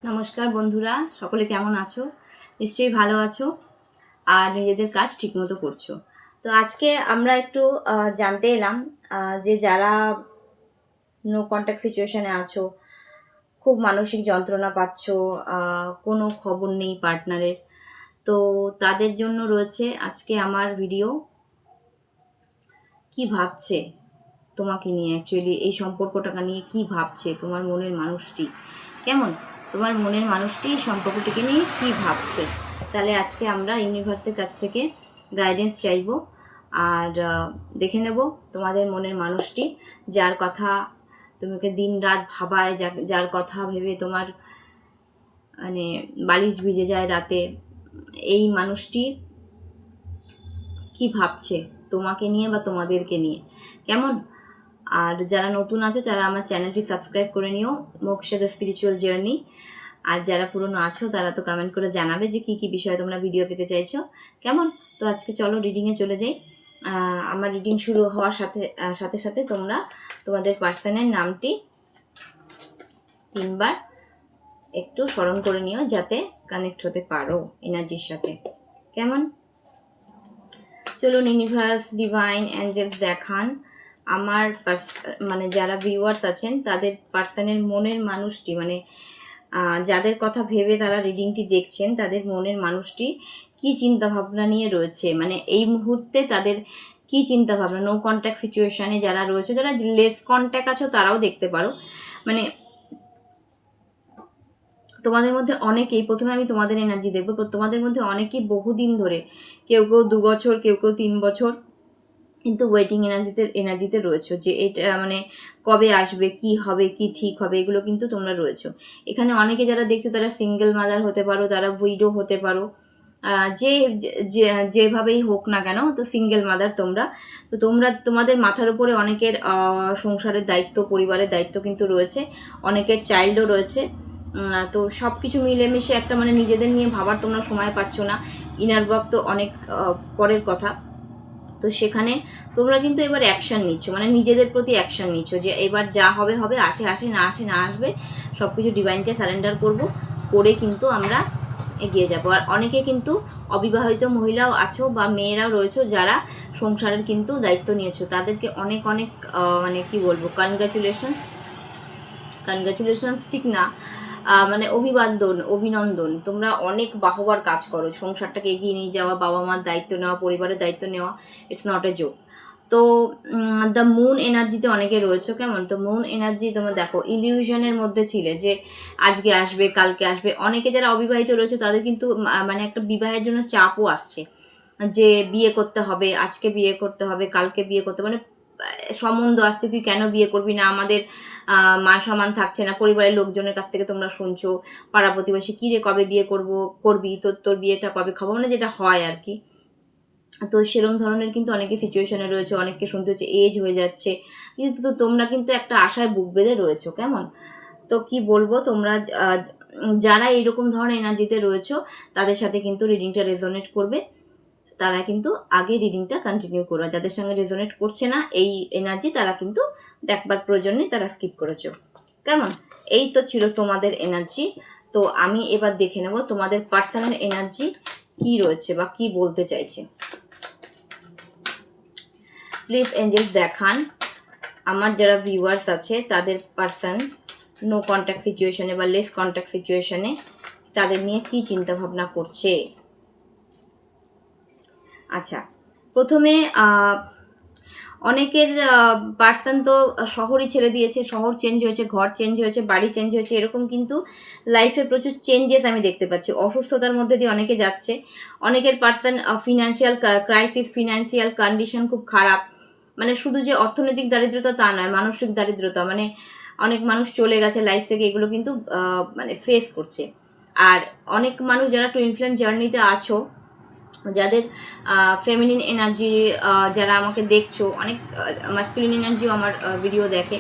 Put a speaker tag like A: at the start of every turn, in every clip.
A: নমস্কার বন্ধুরা, সকলে কেমন আছো? নিশ্চয়ই ভালো আছো আর নিজেদের কাজ ঠিকমতো করছো। তো আজকে আমরা একটু জানতে এলাম যে যারা নো কন্ট্যাক্ট সিচুয়েশনে আছো, খুব মানসিক যন্ত্রণা পাচ্ছ, কোনো খবর নেই পার্টনারের, তো তাদের জন্য রয়েছে আজকে আমার ভিডিও। কি ভাবছে তোমাকে নিয়ে, অ্যাকচুয়ালি এই সম্পর্কটাকে নিয়ে কি ভাবছে তোমার মনের মানুষটি, কেমন তোমার মনের মানুষটি এই সম্পর্কটিকে নিয়ে কি ভাবছে, তাহলে আজকে আমরা ইউনিভার্সের কাছ থেকে গাইডেন্স চাইব আর দেখে নেব তোমাদের মনের মানুষটি, যার কথা তোমাকে দিন রাত ভাবায়, যার কথা ভেবে তোমার মানে বালিশ ভিজে যায় রাতে, এই মানুষটি কি ভাবছে তোমাকে নিয়ে বা তোমাদেরকে নিয়ে, কেমন। আর যারা নতুন আছো তারা আমার চ্যানেলটি সাবস্ক্রাইব করে নিও, মোক্ষা দ্য স্পিরিচুয়াল জার্নি। আর যারা পুরনো আছো তারা তো কমেন্ট করে জানাবে যে কি কি বিষয়ে তোমরা ভিডিও পেতে চাইছো, কেমন। তো আজকে চলো রিডিংয়ে চলে যাই। আমার রিডিং শুরু হওয়ার সাথে সাথে সাথে তোমরা তোমাদের পার্সনের নামটি 3বার একটু স্মরণ করে নিও, যাতে কানেক্ট হতে পারো এনার্জির সাথে, কেমন। চলুন ইউনিভার্স, ডিভাইন, অ্যাঞ্জেলস দেখান আমার মানে যারা ভিউয়ার্স আছেন তাদের পার্সনের মনের মানুষটি, মানে যাদের কথা ভেবে তারা রিডিংটি দেখছেন, তাদের মনের মানুষটি কি চিন্তা ভাবনা নিয়ে রয়েছে, মানে এই মুহূর্তে তাদের কি চিন্তা ভাবনা। নো কন্ট্যাক্ট সিচুয়েশনে যারা রয়েছে, যারা লেস কন্ট্যাক্ট আছো তারাও দেখতে পারো, মানে তোমাদের মধ্যে অনেকেই, প্রথমে আমি তোমাদের এনার্জি দেখবো, তোমাদের মধ্যে অনেকেই বহুদিন ধরে, কেউ কেউ 2 বছর, কেউ কেউ 3 বছর কিন্তু ওয়েটিং এনার্জিতে রয়েছে, যে এটা মানে কবে আসবে, কি হবে, কি ঠিক হবে, এগুলো কিন্তু তোমরা রয়েছো এখানে। অনেকে যারা দেখছো তারা সিঙ্গেল মাদার হতে পারো, তারা উইডো হতে পারো, যে যেভাবেই হোক না কেন, তো সিঙ্গেল মাদার তোমরা। তো তোমাদের মাথার উপরে অনেকের সংসারের দায়িত্ব, পরিবারের দায়িত্ব কিন্তু রয়েছে, অনেকের চাইল্ডও রয়েছে। তো সব কিছু মিলেমিশে একটা মানে নিজেদের নিয়ে ভাবার তোমরা সময় পাচ্ছ না। ইনার ওয়ার্ক তো অনেক পরের কথা। তো সেখানে তোমরা কিন্তু এবার অ্যাকশান নিচ্ছ, মানে নিজেদের প্রতি অ্যাকশান নিচ্ছ, যে এবার যা হবে হবে, আসে আসে, না আসে না আসবে, সব কিছু ডিভাইনকে সারেন্ডার করে কিন্তু আমরা এগিয়ে যাবো। আর অনেকে কিন্তু অবিবাহিত মহিলাও আছো বা মেয়েরাও রয়েছো যারা সংসারের কিন্তু দায়িত্ব নিয়েছো, তাদেরকে অনেক অনেক মানে কি বলবো, কনগ্রাচুলেশনস ঠিক না, মানে অভিনন্দন, তোমরা অনেক বাহবার কাজ করো, সংসারটাকে এগিয়ে নিয়ে যাওয়া, বাবা মার দায়িত্ব নেওয়া, পরিবারের দায়িত্ব নেওয়া, ইটস নট এ জোক। তো দ্য মুন এনার্জিতে অনেকে রয়েছে, কেমন। তো মুন এনার্জি তোমরা দেখো ইলিউশনের মধ্যে ছিলে, যে আজকে আসবে কালকে আসবে। অনেকে যারা অবিবাহিত রয়েছে তাদের কিন্তু মানে একটা বিবাহের জন্য চাপও আসছে, যে বিয়ে করতে হবে, আজকে বিয়ে করতে হবে, কালকে বিয়ে করতে, মানে সম্বন্ধ আসছে, তুই কেন বিয়ে করবি না, আমাদের মান সম্মান থাকছে না, পরিবারের লোকজনের কাছ থেকে তোমরা শুনছো, পাড়া প্রতিবেশী, কী রে কবে বিয়ে করবি, তোর বিয়েটা কবে খাবো, মানে যেটা হয় আর কি। তো সেরকম ধরনের কিন্তু অনেকে সিচুয়েশনে রয়েছে, অনেককে শুনতে হচ্ছে এজ হয়ে যাচ্ছে, কিন্তু তো তোমরা কিন্তু একটা আশায় বুক বেঁধে রয়েছো, কেমন। তো কি বলবো, তোমরা যারা এইরকম ধরনের এনার্জিতে রয়েছো তাদের সাথে কিন্তু রিডিংটা রেজোনেট করবে, তারা কিন্তু আগে রিডিংটা কন্টিনিউ করবে। যাদের সঙ্গে রেজোনেট করছে না এই এনার্জি, তারা কিন্তু দেখবার প্রয়োজন নেই, তারা স্কিপ করেছো, কেমন। এই তো ছিল তোমাদের এনার্জি। তো আমি এবার দেখে নেব তোমাদের পার্সোনাল এনার্জি কি রয়েছে বা কি বলতে চাইছে। প্লিজ এঞ্জেলস দেখান আমার যারা ভিউয়ার্স আছে তাদের পার্সন নো কন্ট্যাক্ট সিচুয়েশনে বা লেস কন্ট্যাক্ট সিচুয়েশনে তাদের নিয়ে কি চিন্তা ভাবনা করছে। আচ্ছা, প্রথমে অনেকের পার্সন তো শহরই ছেড়ে দিয়েছে, শহর চেঞ্জ হয়েছে, ঘর চেঞ্জ হয়েছে, বাড়ি চেঞ্জ হয়েছে, এরকম কিন্তু লাইফে প্রচুর চেঞ্জেস আমি দেখতে পাচ্ছি। অসুস্থতার মধ্যে দিয়ে অনেকে যাচ্ছে, অনেকের person financial crisis, financial condition খুব খারাপ, মানে শুধু যে অর্থনৈতিক দারিদ্রতা তা নয়, মানসিক দারিদ্রতা, মানে অনেক মানুষ চলে গেছে লাইফ থেকে, এগুলো কিন্তু মানে ফেস করছে। আর অনেক মানুষ যারা টুইন ফ্লেম জার্নিতে আছো, যাদের ফেমিনিন এনার্জি, যারা আমাকে দেখছো, অনেক মাস্কুলিন এনার্জিও আমার ভিডিও দেখে,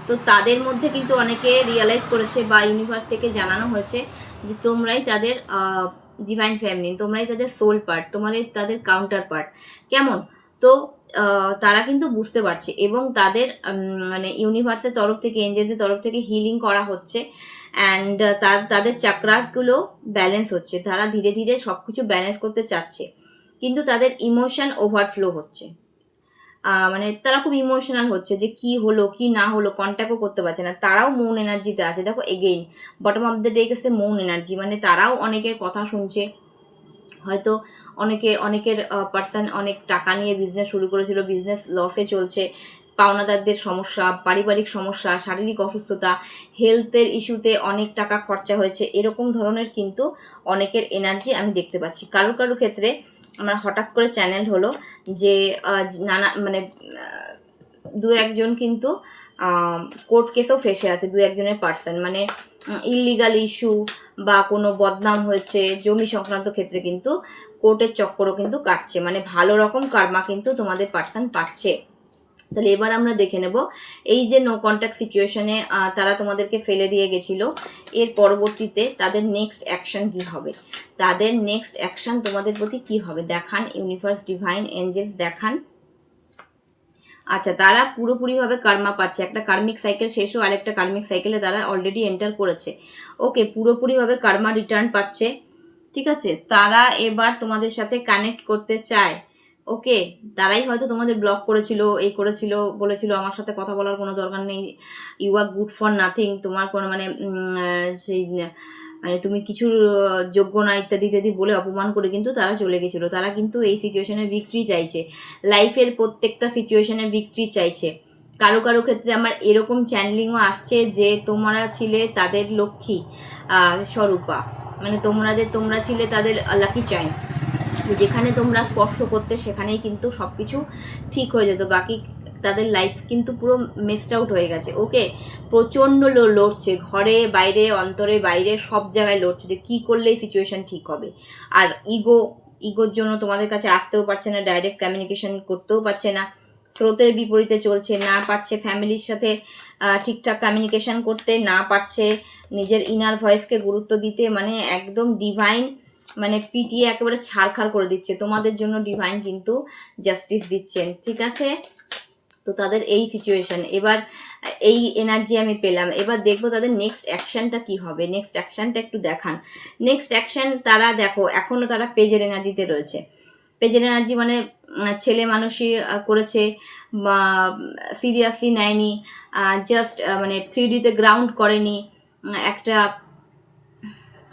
A: তো তাদের মধ্যে কিন্তু অনেকে রিয়েলাইজ করেছে বা ইউনিভার্স থেকে জানানো হয়েছে যে তোমরাই তাদের ডিভাইন ফেমিনিন, তোমরাই তাদের সোল পার্ট, তাদের কাউন্টার পার্ট, কেমন। তো তারা কিন্তু বুঝতে পারছে এবং তাদের মানে ইউনিভার্সের তরফ থেকে, এঞ্জেলসের তরফ থেকে হিলিং করা হচ্ছে, অ্যান্ড তাদের চাকরাসগুলো ব্যালেন্স হচ্ছে, তারা ধীরে ধীরে সব কিছু ব্যালেন্স করতে চাচ্ছে, কিন্তু তাদের ইমোশন ওভারফ্লো হচ্ছে। মানে তারা খুব ইমোশনাল হচ্ছে যে কি হলো কি না হলো, কন্ট্যাক্টও করতে পারছে না, তারাও মৌন এনার্জিতে আছে। দেখো again bottom of the day গেছে মৌন এনার্জি, মানে তারাও অনেকের কথা শুনছে, হয়তো অনেকের পার্সন অনেক টাকা নিয়ে বিজনেস শুরু করেছিল, বিজনেস লসে চলছে, পাওনাদারদের সমস্যা, পারিবারিক সমস্যা, শারীরিক অসুস্থতা, হেলথের ইস্যুতে অনেক টাকা খরচা হয়েছে, এরকম ধরনের কিন্তু অনেকের এনার্জি আমি দেখতে পাচ্ছি। কারো কারো ক্ষেত্রে আমার হঠাৎ করে চ্যানেল হলো যে নানা মানে দু একজন কিন্তু কোর্ট কেসেও ফেসে আছে, দু একজনের পার্সন, মানে ইললিগাল ইস্যু বা কোনো বদনাম হয়েছে জমি সংক্রান্ত ক্ষেত্রে কিন্তু কোর্টের চক্করও কিন্তু কাটছে, মানে ভালো রকম কার্মা কিন্তু তোমাদের পার্সন পাচ্ছে। তাহলে এবার আমরা দেখে নেব এই যে নো কন্ট্যাক্ট সিচুয়েশনে তারা তোমাদেরকে ফেলে দিয়ে গেছিল, এর পরবর্তীতে তাদের নেক্সট অ্যাকশন কি হবে, তাদের নেক্সট অ্যাকশন তোমাদের প্রতি কি হবে দেখান ইউনিভার্স, ডিভাইন এঞ্জেলস দেখান। আচ্ছা, তারা পুরোপুরিভাবে কার্মা পাচ্ছে, একটা কার্মিক সাইকেল শেষ ও আরেকটা কার্মিক সাইকেলে তারা অলরেডি এন্টার করেছে। ওকে, পুরোপুরিভাবে কার্মা রিটার্ন পাচ্ছে, ঠিক আছে। তারা এবার তোমাদের সাথে কানেক্ট করতে চায়। ওকে, তারাই হয়তো তোমাদের ব্লক করেছিল, এই করেছিল, বলেছিল আমার সাথে কথা বলার কোনো দরকার নেই, you are good for nothing, তোমার কোনো মানে সেই মানে তুমি কিছুর যোগ্য না ইত্যাদি ইত্যাদি বলে অপমান করে কিন্তু তারা চলে গেছিলো। তারা কিন্তু এই সিচুয়েশনে ভিক্টরি চাইছে, লাইফের প্রত্যেকটা সিচুয়েশনে ভিক্টরি চাইছে। কারো কারো ক্ষেত্রে আমার এরকম চ্যানেলিংও আসছে যে তোমরা ছিলে তাদের লক্ষ্মী স্বরূপা, মানে তোমরা ছিলে তাদের লাকি চাইন, যেখানে তোমরা স্পর্শ করতে সেখানেই কিন্তু সব কিছু ঠিক হয়ে যেত, বাকি তাদের লাইফ কিন্তু পুরো মিসড আউট হয়ে গেছে। ওকে, প্রচণ্ড লড়ছে, ঘরে বাইরে অন্তরে বাইরে সব জায়গায় লড়ছে যে কী করলে এই সিচুয়েশান ঠিক হবে। আর ইগোর জন্য তোমাদের কাছে আসতেও পারছে না, ডাইরেক্ট কমিউনিকেশন করতেও পারছে না, স্রোতের বিপরীতে চলছে, না পারছে ফ্যামিলির সাথে ঠিকঠাক কমিউনিকেশন করতে, না পারছে নিজের ইনার ভয়েসকে গুরুত্ব দিতে, মানে একদম ডিভাইন মানে পিটিয়ে একেবারে ছাড়খাড় করে দিচ্ছে। তোমাদের জন্য ডিভাইন কিন্তু জাস্টিস দিচ্ছেন, ঠিক আছে। তো তাদের এই সিচুয়েশন, এবার এই এনার্জি আমি পেলাম। এবার দেখবো তাদের নেক্সট অ্যাকশানটা কি হবে, নেক্সট অ্যাকশানটা একটু দেখান। নেক্সট অ্যাকশান তারা দেখো এখনও তারা পেজের এনার্জিতে রয়েছে। পেজের এনার্জি মানে ছেলে মানুষই করেছে, বা সিরিয়াসলি নেয়নি, জাস্ট মানে 3Dতে গ্রাউন্ড করেনি, একটা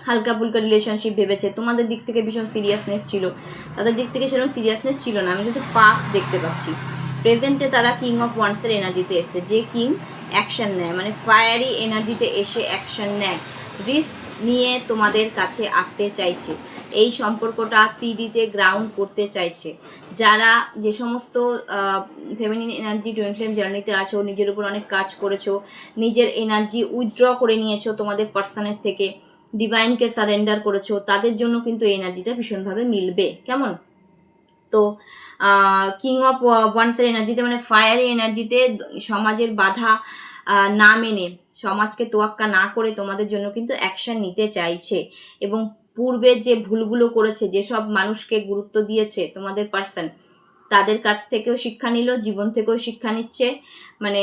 A: হালকা ফুলকা রিলেশনশিপ ভেবেছে। তোমাদের দিক থেকে ভীষণ সিরিয়াসনেস ছিল, তাদের দিক থেকে সেরকম সিরিয়াসনেস ছিল না। আমি কিন্তু পাস্ট দেখতে পাচ্ছি, প্রেজেন্টে তারা কিং অফ ওয়ান্সের এনার্জিতে এসছে, যে কিং অ্যাকশন নেয়, মানে ফায়ারি এনার্জিতে এসে অ্যাকশন নেয়, রিস্ক নিয়ে তোমাদের কাছে আসতে চাইছে, এই সম্পর্কটা 3Dতে গ্রাউন্ড করতে চাইছে। যারা যে সমস্ত ফেমিনিন এনার্জি টুইন ফ্লেম জার্নিতে আছো, নিজের উপর অনেক কাজ করেছো, নিজের এনার্জি উইথড্র করে নিয়েছো তোমাদের পার্সনের থেকে, ডিভাইনকে সারেন্ডার করেছো, তাদের জন্য কিন্তু এই এনার্জিটা ভীষণভাবে মিলবে, কেমন। তো কিং অফ ওয়ান্সের এনার্জিতে মানে ফায়ারি এনার্জিতে সমাজের বাধা না মেনে, সমাজকে তোয়াক্কা না করে তোমাদের জন্য কিন্তু অ্যাকশন নিতে চাইছে, এবং পূর্বের যে ভুলগুলো করেছে, যেসব মানুষকে গুরুত্ব দিয়েছে তোমাদের পার্সন, তাদের কাছ থেকেও শিক্ষা নিল, জীবন থেকেও শিক্ষা নিচ্ছে, মানে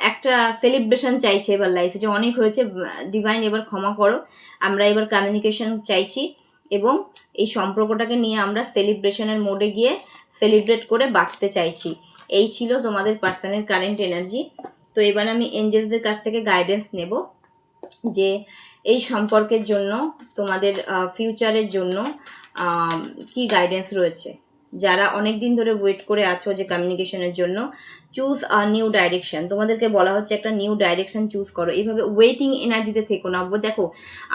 A: একটা সেলিব্রেশন চাইছে এবার লাইফে, যে অনেক হয়েছে ডিভাইন, এবার ক্ষমা করো, আমরা এবার কমিউনিকেশন চাইছি, এবং এই সম্পর্কটাকে নিয়ে আমরা সেলিব্রেশনের মোডে গিয়ে সেলিব্রেট করে বাঁচতে চাইছি। এই ছিল তোমাদের পার্সনের কারেন্ট এনার্জি। তো এবার আমি এঞ্জেলসদের কাছ থেকে গাইডেন্স নেব যে এই সম্পর্কের জন্য, তোমাদের ফিউচারের জন্য কি গাইডেন্স রয়েছে। যারা অনেক দিন ধরে ওয়েট করে আছো যে কমিউনিকেশনের জন্য, চুজ আ নিউ ডাইরেকশন, তোমাদেরকে বলা হচ্ছে একটা নিউ ডাইরেকশন চুজ করো। এইভাবে ওয়েটিং এনার্জিতে থেকো না। দেখো,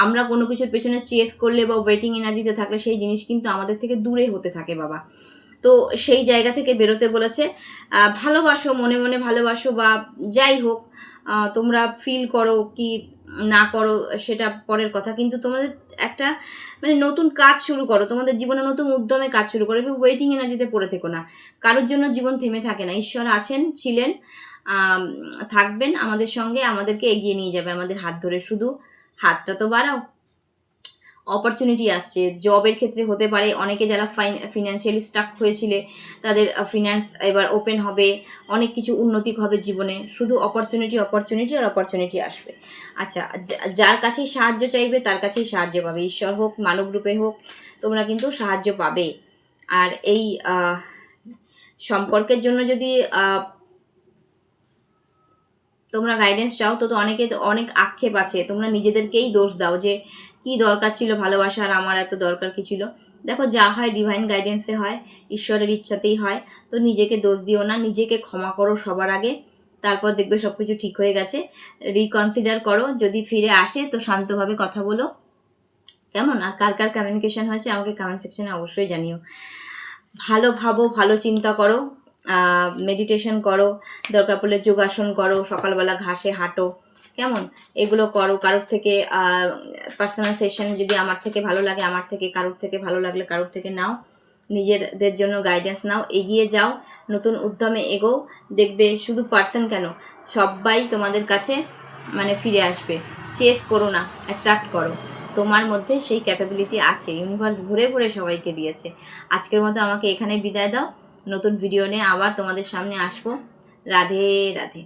A: আমরা কোনো কিছুর পেছনে চেস করলে বা ওয়েটিং এনার্জিতে থাকলে সেই জিনিস কিন্তু আমাদের থেকে দূরে হতে থাকে বাবা। তো সেই জায়গা থেকে বেরোতে বলেছে। ভালোবাসো, মনে মনে ভালোবাসো, বা যাই হোক তোমরা ফিল করো কি না করো সেটা পরের কথা, কিন্তু তোমাদের একটা মানে নতুন কাজ শুরু করো, তোমাদের জীবনে নতুন উদ্যমে কাজ শুরু করো, এবং ওয়েটিং এনার্জিতে পড়ে থেকো না। কারোর জন্য জীবন থেমে থাকে না, ঈশ্বর আছেন, ছিলেন, থাকবেন আমাদের সঙ্গে, আমাদেরকে এগিয়ে নিয়ে যাবে আমাদের হাত ধরে, শুধু হাতটা তো বাড়াও। অপরচুনিটি আসছে। জবের ক্ষেত্রে হতে পারে, অনেকে যারা ফিনান্সিয়ালি স্টাক হয়েছিলে তাদের ফিনান্স এবার ওপেন হবে, অনেক কিছু উন্নতি হবে জীবনে। শুধু অপরচুনিটি অপরচুনিটি আর অপরচুনিটি আসবে। আচ্ছা, যার কাছেই সাহায্য চাইবে তার কাছেই সাহায্য পাবে, ঈশ্বর হোক মানব রূপে হোক, তোমরা কিন্তু সাহায্য পাবে। আর এই সম্পর্কের জন্য যদি তোমরা গাইডেন্স চাও, তো অনেকে অনেক আক্ষেপ আছে, তোমরা নিজেদেরকেই দোষ দাও যে কি দরকার ছিল ভালোবাসার, আমার এত দরকার কি ছিল। দেখো, যা হয় ডিভাইন গাইডেন্সে হয়, ঈশ্বরের ইচ্ছাতেই হয়। তো নিজেকে দোষ দিও না, নিজেকে ক্ষমা করো সবার আগে, তারপর দেখবে সব কিছু ঠিক হয়ে গেছে। রিকনসিডার করো, যদি ফিরে আসে তো শান্তভাবে কথা বলো, কেমন? আর কার কার কমিউনিকেশন হয়েছে আমাকে কমেন্ট সেকশনে অবশ্যই জানিও। ভালো ভাবো, ভালো চিন্তা করো, মেডিটেশন করো, দরকার পড়লে যোগাসন করো, সকালবেলা ঘাসে হাঁটো, কেমন? এগুলো করো। কারোর থেকে পার্সোনাল সেশন যদি আমার থেকে ভালো লাগে, আমার থেকে, কারোর থেকে ভালো লাগলে কারোর থেকে নাও, নিজেদের জন্য গাইডেন্স নাও, এগিয়ে যাও, নতুন উদ্যমে এগো। দেখবে শুধু পার্সন কেন, সবাই তোমাদের কাছে মানে ফিরে আসবে। চেস করো না, অ্যাট্রাক্ট করো। তোমার মধ্যে সেই ক্যাপাবিলিটি আছে, ইউনিভার্স ঘুরে ঘুরে সবাইকে দিয়েছে। আজকের মতো আমাকে এখানে বিদায় দাও, নতুন ভিডিও নিয়ে আবার তোমাদের সামনে আসবো। রাধে রাধে।